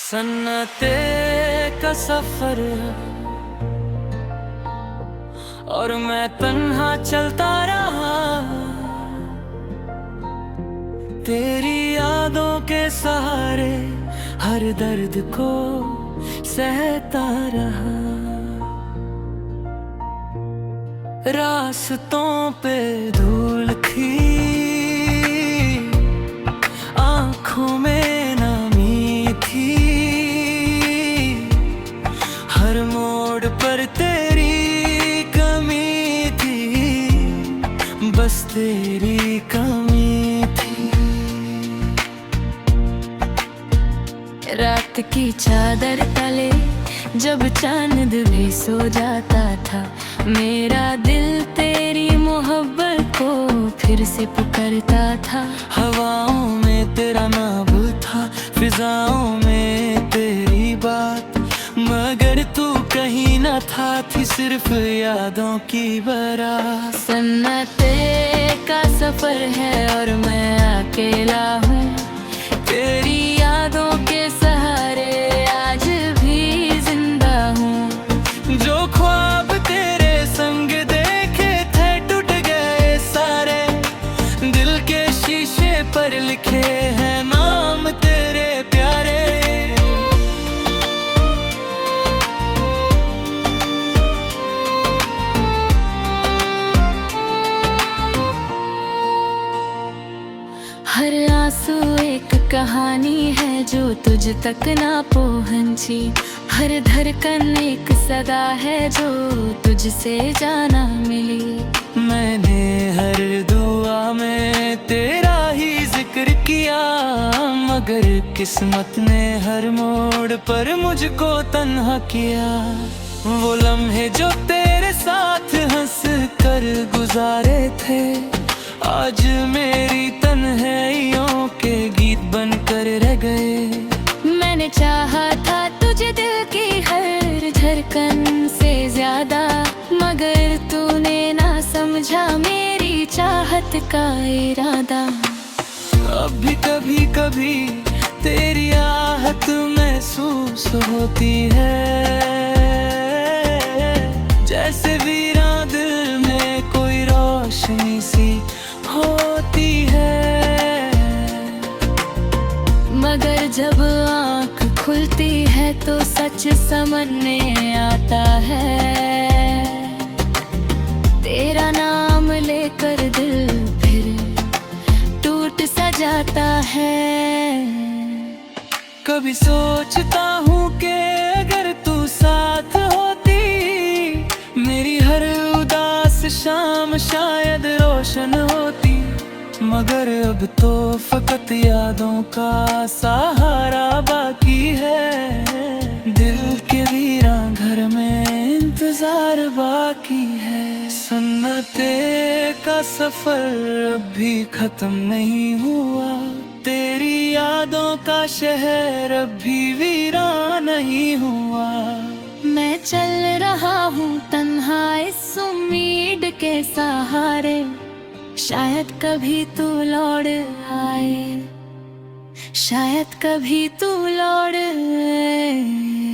सन्नते का सफर और मैं तन्हा चलता रहा, तेरी यादों के सहारे हर दर्द को सहता रहा। रास्तों पे धूल थी, आंखों में नमी थी, हर मोड़ पर तेरी कमी थी, बस तेरी कमी थी। रात की चादर तले जब चांद भी सो जाता था, मेरा दिल तेरी मोहब्बत को फिर से पुकारता था। हवाओं में तेरा नाम था, फिजाओं में तेरी बात, मगर तू कहीं न था, थी सिर्फ यादों की बारात। सन्नते का सफर है और मैं अकेला हूँ, तेरी यादों के सहारे आज भी जिंदा हूँ। जो ख्वाब तेरे संग देखे थे टूट गए सारे, दिल के शीशे पर लिखे हैं नाम तेरे प्यारे। हर आंसू एक कहानी है जो तुझ तक ना पहुंची, हर धड़कन एक सदा है जो तुझसे जाना मिली। मैंने हर दुआ में तेरा ही जिक्र किया, मगर किस्मत ने हर मोड़ पर मुझको तन्हा किया। वो लम्हे जो तेरे साथ हंस कर गुजारे थे, आज मेरी तन्हाइयों के गीत बनकर रह गए। मैंने चाहा था तुझे दिल की हर धड़कन से ज्यादा, मगर तूने ना समझा मेरी चाहत का इरादा। अब भी कभी कभी तेरी आहट महसूस होती है, जैसे वीरा दिल में कोई रोशनी सी होती है। मगर जब आँख खुलती है तो सच सामने आता है, तेरा नाम लेकर दिल फिर टूट सा जाता है। कभी सोचता हूँ कि अगर तू साथ होती, मेरी हर उदास शाम शायद रोशन होती, मगर अब तो फकत यादों का सहारा बाकी है। दिल के वीरा घर में इंतजार बाकी है। सन्नते का सफर अब भी खत्म नहीं हुआ, तेरी यादों का शहर अब भी वीरा नहीं हुआ। मैं चल रहा हूँ तन्हा इस उम्मीद के सहारे, शायद कभी तू लौट आए, शायद कभी तू लौट आए।